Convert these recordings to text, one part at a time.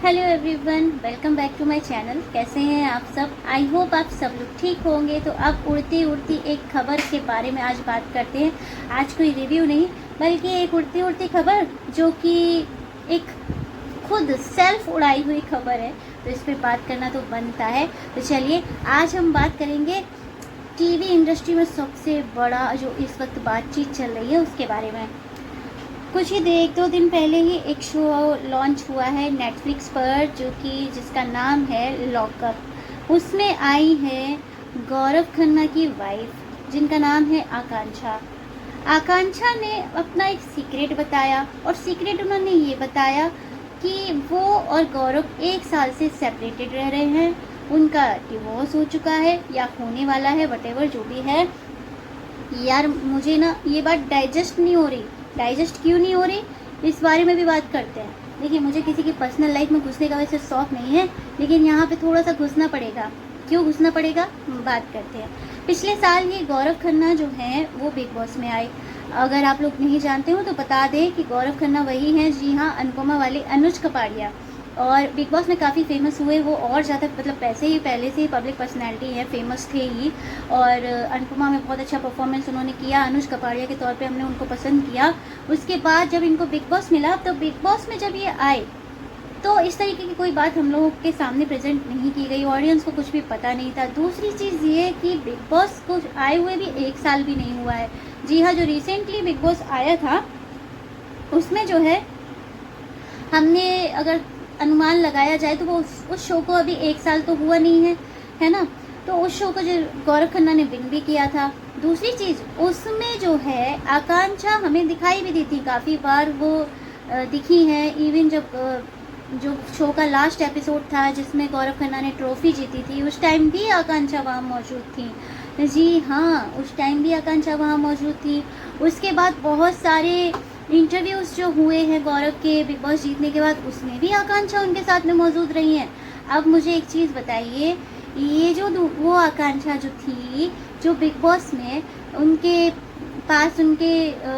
Hello everyone, welcome back to my channel. कैसे हैं आप सब? आई होप आप सब लोग ठीक होंगे। तो अब उड़ती उड़ती एक खबर के बारे में आज बात करते हैं। आज कोई रिव्यू नहीं, बल्कि एक उड़ती उड़ती खबर जो कि एक खुद सेल्फ उड़ाई हुई खबर है, तो इस पर बात करना तो बनता है। तो चलिए आज हम बात करेंगे टीवी इंडस्ट्री में सबसे बड़ा जो इस वक्त बातचीत चल रही है उसके बारे में। कुछ ही एक दो दिन पहले ही एक शो लॉन्च हुआ है नेटफ्लिक्स पर, जो कि जिसका नाम है लॉकअप। उसमें आई है गौरव खन्ना की वाइफ, जिनका नाम है आकांक्षा। आकांक्षा ने अपना एक सीक्रेट बताया, और सीक्रेट उन्होंने ये बताया कि वो और गौरव 1 साल से सेपरेटेड रह रहे हैं। उनका डिवोर्स हो चुका है या होने वाला है, वटेवर जो भी है। यार मुझे ना ये बात डाइजेस्ट नहीं हो रही। डाइजेस्ट क्यों नहीं हो रही, इस बारे में भी बात करते हैं। देखिए, मुझे किसी की पर्सनल लाइफ में घुसने का वैसे शौक नहीं है, लेकिन यहाँ पे थोड़ा सा घुसना पड़ेगा। क्यों घुसना पड़ेगा, बात करते हैं। पिछले साल ये गौरव खन्ना जो हैं वो बिग बॉस में आए। अगर आप लोग नहीं जानते हो तो बता दें कि गौरव खन्ना वही हैं, जी हाँ, अनुपमा वाले अनुज कपाड़िया। और बिग बॉस में काफ़ी फेमस हुए वो, और ज़्यादा मतलब पैसे ही पहले से ही पब्लिक पर्सनैलिटी है, फेमस थे ही। और अनुपमा में बहुत अच्छा परफॉर्मेंस उन्होंने किया, अनुज कपाड़िया के तौर पे हमने उनको पसंद किया। उसके बाद जब इनको बिग बॉस मिला, तो बिग बॉस में जब ये आए तो इस तरीके की कोई बात हम लोगों के सामने प्रेजेंट नहीं की गई, ऑडियंस को कुछ भी पता नहीं था। दूसरी चीज़ ये कि बिग बॉस को आए हुए भी 1 साल भी नहीं हुआ है। जी हाँ, जो रिसेंटली बिग बॉस आया था उसमें जो है, हमने अगर अनुमान लगाया जाए तो वो उस शो को अभी 1 साल तो हुआ नहीं है, है ना। तो उस शो को जो गौरव खन्ना ने विन भी किया था। दूसरी चीज़, उसमें जो है आकांक्षा हमें दिखाई भी दी थी, काफ़ी बार वो दिखी हैं। इवन जब जो शो का लास्ट एपिसोड था जिसमें गौरव खन्ना ने ट्रॉफी जीती थी, उस टाइम भी आकांक्षा वहाँ मौजूद थी। जी हाँ, उस टाइम भी आकांक्षा वहाँ मौजूद थी। उसके बाद बहुत सारे इंटरव्यूज़ जो हुए हैं गौरव के बिग बॉस जीतने के बाद, उसमें भी आकांक्षा उनके साथ में मौजूद रही हैं। अब मुझे एक चीज़ बताइए, ये जो वो आकांक्षा जो थी, जो बिग बॉस में उनके पास उनके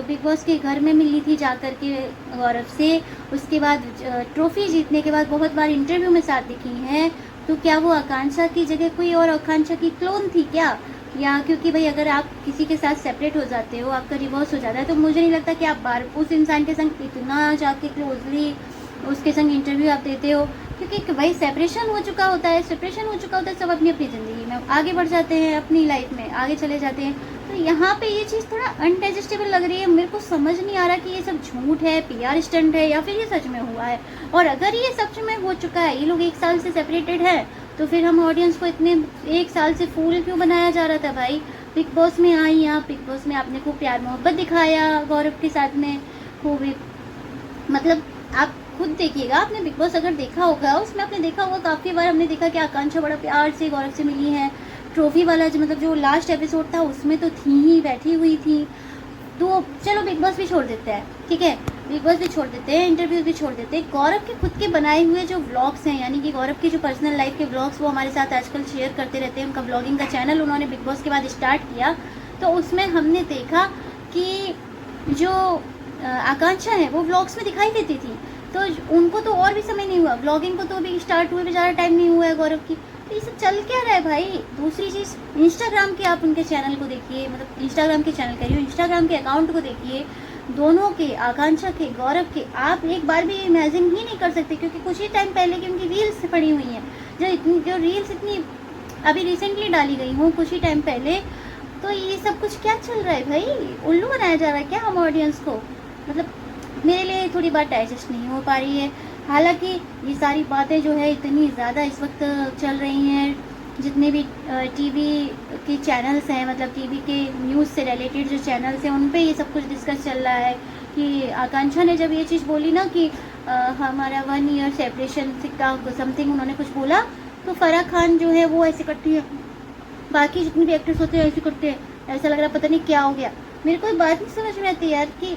बिग बॉस के घर में मिली थी जाकर के गौरव से, उसके बाद ट्रॉफी जीतने के बाद बहुत बार इंटरव्यू में साथ दिखी हैं, तो क्या वो आकांक्षा की जगह कोई और आकांक्षा की क्लोन थी क्या? या क्योंकि भाई अगर आप किसी के साथ सेपरेट हो जाते हो, आपका डिवोर्स हो जाता है, तो मुझे नहीं लगता कि आप बार उस इंसान के संग इतना जाके क्लोजली उसके संग इंटरव्यू आप देते हो, क्योंकि भाई सेपरेशन हो चुका होता है, सेपरेशन हो चुका होता है। सब अपनी अपनी ज़िंदगी में आगे बढ़ जाते हैं, अपनी लाइफ में आगे चले जाते हैं। तो यहाँ पे ये चीज़ थोड़ा अनडाइजेस्टेबल लग रही है। मेरे को समझ नहीं आ रहा कि ये सब झूठ है, पीआर स्टंट है, या फिर ये सच में हुआ है। और अगर ये सच में हो चुका है, ये लोग 1 साल से सेपरेटेड है, तो फिर हम ऑडियंस को इतने 1 साल से फूल क्यों बनाया जा रहा था भाई? बिग बॉस में आई, यहाँ बिग बॉस में आपने खूब प्यार मोहब्बत दिखाया गौरव के साथ में, खूब मतलब आप खुद देखिएगा, आपने बिग बॉस अगर देखा होगा, उसमें आपने देखा होगा काफ़ी बार हमने देखा कि आकांक्षा बड़ा प्यार से गौरव से मिली है। ट्रॉफी वाला जो मतलब जो लास्ट एपिसोड था उसमें तो थी ही, बैठी हुई थी। तो चलो बिग बॉस भी छोड़ देते हैं, ठीक है, बिग बॉस भी छोड़ देते हैं, इंटरव्यूज भी छोड़ देते हैं। गौरव के खुद के बनाए हुए जो व्लॉग्स हैं, यानी कि गौरव की जो पर्सनल लाइफ के व्लॉग्स वो हमारे साथ आजकल शेयर करते रहते हैं। उनका ब्लॉगिंग का चैनल उन्होंने बिग बॉस के बाद स्टार्ट किया, तो उसमें हमने देखा कि जो आकांक्षा है वो व्लॉग्स में दिखाई देती थी। तो उनको तो और भी समय नहीं हुआ, ब्लॉगिंग को तो अभी स्टार्ट हुए भी ज़्यादा टाइम नहीं हुआ है गौरव की। तो ये सब चल क्या रहा है भाई? दूसरी चीज़, इंस्टाग्राम के आप उनके चैनल को देखिए, मतलब इंस्टाग्राम के चैनल कह रही हूँ, इंस्टाग्राम के अकाउंट को देखिए, दोनों के, आकांक्षा के, गौरव के, आप एक बार भी इमेजिन ही नहीं कर सकते। क्योंकि कुछ ही टाइम पहले की उनकी रील्स पड़ी हुई हैं, जो रील्स इतनी अभी रिसेंटली डाली गई हूँ कुछ ही टाइम पहले। तो ये सब कुछ क्या चल रहा है भाई? उल्लू बनाया जा रहा है क्या हम ऑडियंस को? मतलब मेरे लिए थोड़ी बात डाइजेस्ट नहीं हो पा रही है। हालांकि ये सारी बातें जो है इतनी ज़्यादा इस वक्त चल रही हैं, जितने भी टीवी के चैनल्स हैं, मतलब टीवी के न्यूज़ से रिलेटेड जो चैनल्स हैं, उन पे ये सब कुछ डिस्कस चल रहा है कि आकांक्षा ने जब ये चीज़ बोली ना कि हमारा 1 ईयर सेपरेशन का समथिंग उन्होंने कुछ बोला, तो फराह खान जो है वो ऐसे करती है, बाकी जितने भी एक्टर्स होते हैं ऐसे करते हैं, ऐसा लग रहा पता नहीं क्या हो गया। मेरे को बात नहीं समझ में आती यार कि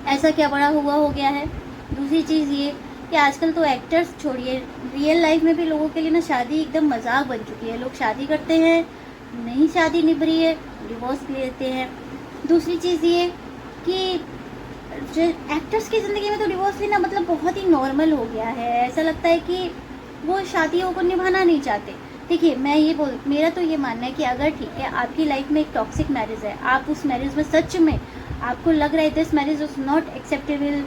ऐसा क्या बड़ा हुआ हो गया है। दूसरी चीज़ ये कि आजकल तो एक्टर्स छोड़िए, रियल लाइफ में भी लोगों के लिए ना शादी एकदम मजाक बन चुकी है। लोग शादी करते हैं, नहीं शादी निभ रही है, डिवोर्स ले लेते हैं। दूसरी चीज़ ये कि जो एक्टर्स की ज़िंदगी में तो डिवोर्स लेना मतलब बहुत ही नॉर्मल हो गया है। ऐसा लगता है कि वो शादियों को निभाना नहीं चाहते। देखिए, मेरा तो ये मानना है कि अगर ठीक है आपकी लाइफ में एक टॉक्सिक मैरिज है, आप उस मैरिज में सच में आपको लग रहा है this marriage is not acceptable,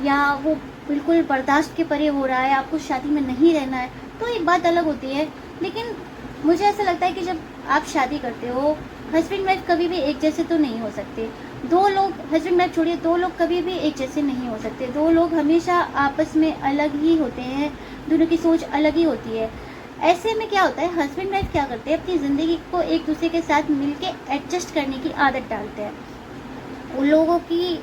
या वो बिल्कुल बर्दाश्त के परे हो रहा है, आपको शादी में नहीं रहना है, तो एक बात अलग होती है। लेकिन मुझे ऐसा लगता है कि जब आप शादी करते हो, हस्बैंड वाइफ कभी भी एक जैसे तो नहीं हो सकते। दो लोग, हस्बैंड वाइफ छोड़िए, दो लोग कभी भी एक जैसे नहीं हो सकते। दो लोग हमेशा आपस में अलग ही होते हैं, दोनों की सोच अलग ही होती है। ऐसे में क्या होता है, हस्बैंड वाइफ क्या करते हैं, अपनी ज़िंदगी को एक दूसरे के साथ मिलके एडजस्ट करने की आदत डालते हैं। उन लोगों की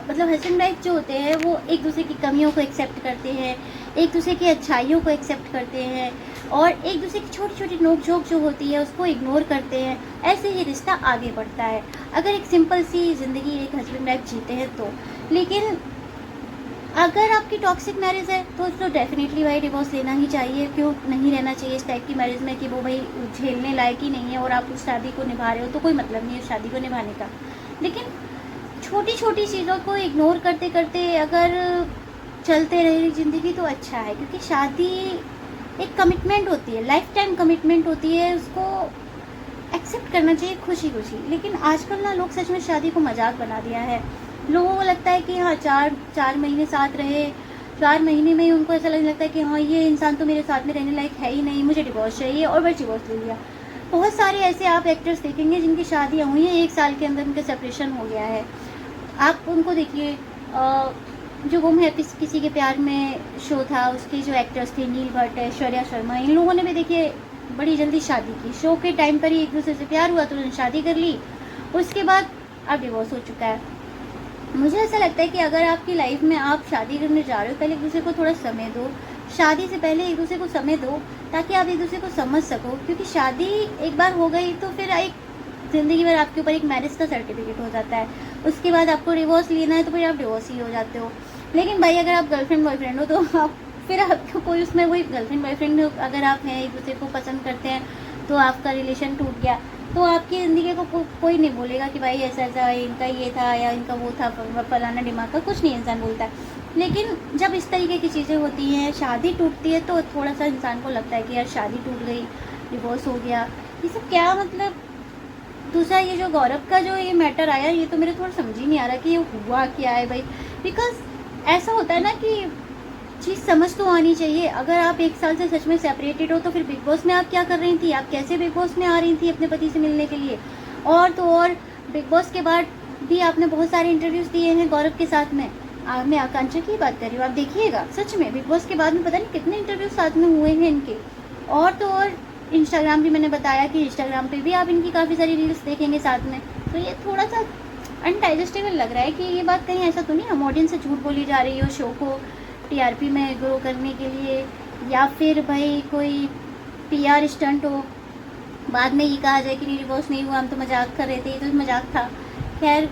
मतलब हस्बैंड वाइफ जो होते हैं वो एक दूसरे की कमियों को एक्सेप्ट करते हैं, एक दूसरे की अच्छाइयों को एक्सेप्ट करते हैं, और एक दूसरे की छोटी छोटी नोक झोंक जो होती है उसको इग्नोर करते हैं। ऐसे ही रिश्ता आगे बढ़ता है, अगर एक सिंपल सी ज़िंदगी एक हस्बैंड वाइफ जीते हैं तो। लेकिन अगर आपकी टॉक्सिक मैरिज है तो डेफिनेटली भाई डिवोर्स लेना ही चाहिए। क्यों नहीं रहना चाहिए इस टाइप की मैरिज में कि वो भाई झेलने लायक ही नहीं है और आप उस शादी को निभा रहे हो, तो कोई मतलब नहीं है उस शादी को निभाने का। लेकिन छोटी छोटी चीज़ों को इग्नोर करते करते अगर चलते रहे ज़िंदगी तो अच्छा है, क्योंकि शादी एक कमिटमेंट होती है, लाइफ टाइम कमिटमेंट होती है, उसको एक्सेप्ट करना चाहिए खुशी खुशी। लेकिन आजकल ना लोग सच में शादी को मजाक बना दिया है। लोगों को लगता है कि हाँ, चार महीने साथ रहे, 4 महीने में ही उनको ऐसा लगने लगता है कि हाँ ये इंसान तो मेरे साथ में रहने लायक है ही नहीं, मुझे डिवोर्स चाहिए, और बस डिवोर्स ले लिया। बहुत सारे ऐसे आप एक्टर्स देखेंगे जिनकी शादियाँ हुई हैं 1 साल के अंदर उनका सेपरेशन हो गया है। आप उनको देखिए, जो गुम है किसी के प्यार में शो था, उसके जो एक्टर्स थे नील भट्ट, ऐश्वर्या शर्मा, इन लोगों ने भी देखिए बड़ी जल्दी शादी की। शो के टाइम पर ही एक दूसरे से प्यार हुआ तो उन्होंने शादी कर ली, उसके बाद अब डिवोर्स हो चुका है। मुझे ऐसा लगता है कि अगर आपकी लाइफ में आप शादी करने जा रहे हो, पहले एक दूसरे को थोड़ा समय दो। शादी से पहले एक दूसरे को समय दो ताकि आप एक दूसरे को समझ सको, क्योंकि शादी एक बार हो गई तो फिर एक ज़िंदगी भर आपके ऊपर एक मैरिज का सर्टिफिकेट हो जाता है। उसके बाद आपको डिवोर्स लेना है तो फिर आप डिवोर्स ही हो जाते हो। लेकिन भाई अगर आप गर्लफ्रेंड बॉयफ्रेंड हो तो आप फिर आपको कोई उसमें वही गर्लफ्रेंड बॉयफ्रेंड अगर आप हैं, एक दूसरे को पसंद करते हैं, तो आपका रिलेशन टूट गया तो आपकी ज़िंदगी को कोई नहीं बोलेगा कि भाई ऐसा ऐसा इनका ये था या इनका वो था, फलाना दिमाग का, कुछ नहीं इंसान बोलता है। लेकिन जब इस तरीके की चीज़ें होती हैं, शादी टूटती है, तो थोड़ा सा इंसान को लगता है कि यार शादी टूट गई, डिवोर्स हो गया, ये सब क्या मतलब। दूसरा ये जो गौरव का जो ये मैटर आया, ये तो मेरे थोड़ा समझ ही नहीं आ रहा कि ये हुआ क्या है भाई। बिकॉज ऐसा होता है ना कि चीज़ समझ तो आनी चाहिए। अगर आप 1 साल से सच में सेपरेटेड हो तो फिर बिग बॉस में आप क्या कर रही थी, आप कैसे बिग बॉस में आ रही थी अपने पति से मिलने के लिए। और तो और बिग बॉस के बाद भी आपने बहुत सारे इंटरव्यूज़ दिए हैं गौरव के साथ में। मैं आकांक्षा की बात कर रही हूँ, आप देखिएगा सच में बिग बॉस के बाद में पता नहीं कितने इंटरव्यू साथ में हुए हैं इनके। और तो और इंस्टाग्राम भी मैंने बताया कि इंस्टाग्राम पे भी आप इनकी काफ़ी सारी रील्स देखेंगे साथ में। तो ये थोड़ा सा अनडाइजेस्टेबल लग रहा है कि ये बात कहीं ऐसा तो नहीं हम ऑडियंस से झूठ बोली जा रही हो शो को टीआरपी में ग्रो करने के लिए, या फिर भाई कोई पीआर स्टंट हो, बाद में ये कहा जाए कि नहीं डिवोर्स नहीं हुआ, हम तो मजाक कर रहे थे, ये तो मजाक था। खैर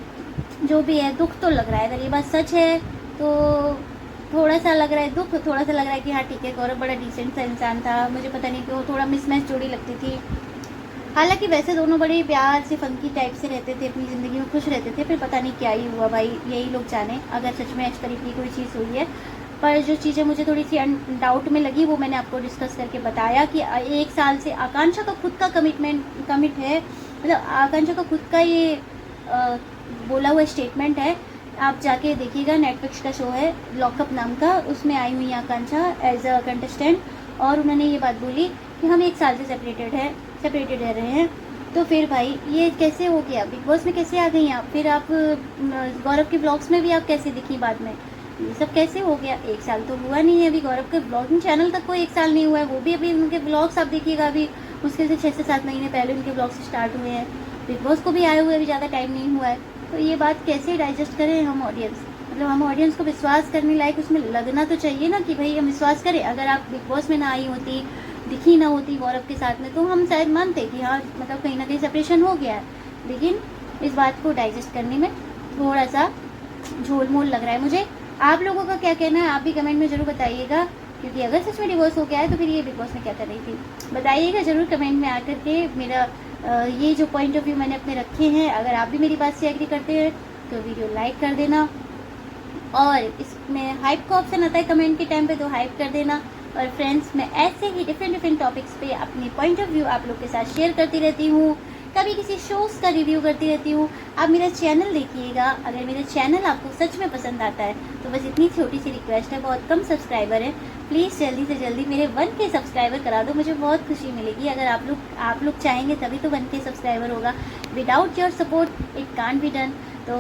जो भी है, दुख तो लग रहा है। अगर ये बात सच है तो थोड़ा सा लग रहा है दुख, थोड़ा सा लग रहा है कि हाँ ठीक है, गौरव बड़ा डिसेंट सा इंसान था, मुझे पता नहीं क्यों थोड़ा मिसमैच जोड़ी लगती थी। हालांकि वैसे दोनों बड़े प्यार से फंकी टाइप से रहते थे, अपनी ज़िंदगी में खुश रहते थे। फिर पता नहीं क्या ही हुआ भाई, यही लोग जाने अगर सच में इस तरीके की कोई चीज़ हुई है। पर जो चीज़ें मुझे थोड़ी सी डाउट में लगी वो मैंने आपको डिस्कस करके बताया कि 1 साल से आकांक्षा का खुद का कमिट है, मतलब आकांक्षा का खुद का ये बोला हुआ स्टेटमेंट है। आप जाके देखिएगा, नेटफ्लिक्स का शो है लॉकअप नाम का, उसमें आई हुई आकांक्षा एज अ कंटेस्टेंट, और उन्होंने ये बात बोली कि हम 1 साल से सेपरेटेड रह रहे हैं। तो फिर भाई ये कैसे हो गया, बिग बॉस में कैसे आ गई आप, फिर आप गौरव के ब्लॉग्स में भी आप कैसे दिखी बाद में, ये सब कैसे हो गया। 1 साल तो हुआ नहीं है अभी, गौरव के ब्लॉगिंग चैनल तक कोई 1 साल नहीं हुआ है, वो भी अभी उनके ब्लॉग्स आप देखिएगा अभी मुश्किल से 6 से 7 महीने पहले उनके ब्लॉग्स स्टार्ट हुए हैं। बिग बॉस को भी आए हुए अभी ज़्यादा टाइम नहीं हुआ है। तो ये बात कैसे डाइजेस्ट करें हम ऑडियंस, मतलब हम ऑडियंस को विश्वास करने लायक उसमें लगना तो चाहिए ना कि भाई हम विश्वास करें। अगर आप बिग बॉस में ना आई होती, दिखी ना होती गौरव के साथ में, तो हम शायद मानते कि हाँ मतलब कहीं ना कहीं सेपरेशन हो गया है। लेकिन इस बात को डाइजेस्ट करने में थोड़ा सा झोलमोल लग रहा है मुझे। आप लोगों का क्या कहना है आप भी कमेंट में ज़रूर बताइएगा, क्योंकि अगर सच में डिवोर्स हो गया है तो फिर ये बिग बॉस में क्या कर रही थी, बताइएगा ज़रूर कमेंट में आकर के। मेरा ये जो पॉइंट ऑफ व्यू मैंने अपने रखे हैं, अगर आप भी मेरी बात से एग्री करते हैं तो वीडियो लाइक कर देना, और इसमें हाइप का ऑप्शन आता है कमेंट के टाइम पे, तो हाइप कर देना। और फ्रेंड्स, मैं ऐसे ही डिफरेंट टॉपिक्स पे अपनी पॉइंट ऑफ व्यू आप लोग के साथ शेयर करती रहती हूँ, कभी किसी शोज़ का रिव्यू करती रहती हूँ। आप मेरा चैनल देखिएगा, अगर मेरा चैनल आपको सच में पसंद आता है तो बस इतनी छोटी सी रिक्वेस्ट है, बहुत कम सब्सक्राइबर है, प्लीज़ जल्दी से जल्दी मेरे 1K सब्सक्राइबर करा दो, मुझे बहुत खुशी मिलेगी। अगर आप लोग चाहेंगे तभी तो 1K सब्सक्राइबर होगा, without your support it can't be done. तो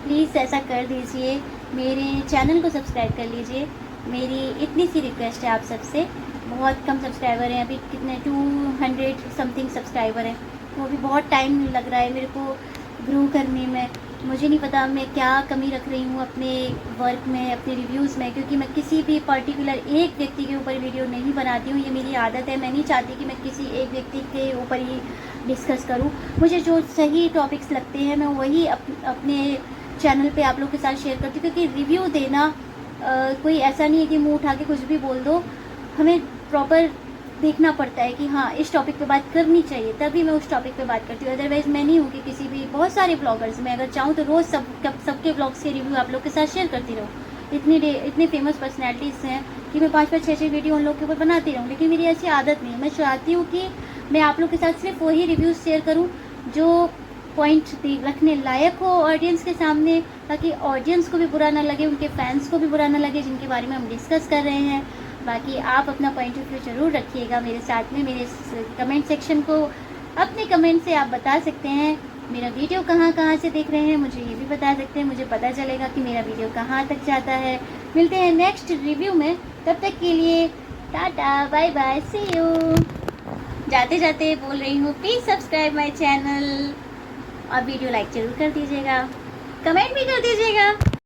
प्लीज़ ऐसा कर दीजिए, मेरे चैनल को सब्सक्राइब कर लीजिए, मेरी इतनी सी रिक्वेस्ट है आप सबसे। बहुत कम सब्सक्राइबर हैं अभी, कितने 200 समथिंग सब्सक्राइबर हैं, वो भी बहुत टाइम लग रहा है मेरे को ग्रो करने में। मुझे नहीं पता मैं क्या कमी रख रही हूँ अपने वर्क में, अपने रिव्यूज़ में, क्योंकि मैं किसी भी पर्टिकुलर एक व्यक्ति के ऊपर वीडियो नहीं बनाती हूँ, ये मेरी आदत है। मैं नहीं चाहती कि मैं किसी एक व्यक्ति के ऊपर ही डिस्कस करूँ। मुझे जो सही टॉपिक्स लगते हैं मैं वही अपने चैनल पे आप लोग के साथ शेयर करती हूँ, क्योंकि रिव्यू देना कोई ऐसा नहीं है कि मुँह उठा के कुछ भी बोल दो। हमें प्रॉपर देखना पड़ता है कि हाँ इस टॉपिक पे बात करनी चाहिए, तभी मैं उस टॉपिक पे बात करती हूँ। अदरवाइज़ मैं नहीं हूँ कि किसी भी, बहुत सारे ब्लॉगर्स, मैं अगर चाहूँ तो रोज़ सबके ब्लॉग्स के रिव्यू आप लोग के साथ शेयर करती रहूँ। इतनी फेमस पर्सनैलिटीज़ हैं कि मैं 5-5, 6-6 वीडियो उन लोग के ऊपर बनाती रहूँ, लेकिन मेरी ऐसी आदत नहीं है। मैं चाहती हूँ कि मैं आप लोग के साथ सिर्फ वही रिव्यूज़ शेयर करूँ जो पॉइंट रखने लायक हो ऑडियंस के सामने, ताकि ऑडियंस को भी बुरा ना लगे, उनके फैंस को भी बुरा ना लगे जिनके बारे में हम डिस्कस कर रहे हैं। बाकी आप अपना पॉइंट ऑफ व्यू ज़रूर रखिएगा मेरे साथ में। मेरे कमेंट सेक्शन को अपने कमेंट से आप बता सकते हैं मेरा वीडियो कहाँ से देख रहे हैं, मुझे ये भी बता सकते हैं, मुझे पता चलेगा कि मेरा वीडियो कहाँ तक जाता है। मिलते हैं नेक्स्ट रिव्यू में, तब तक के लिए tata bye bye, see you. जाते जाते बोल रही हूँ, प्लीज़ सब्सक्राइब माई चैनल और वीडियो लाइक ज़रूर कर दीजिएगा, कमेंट भी कर दीजिएगा।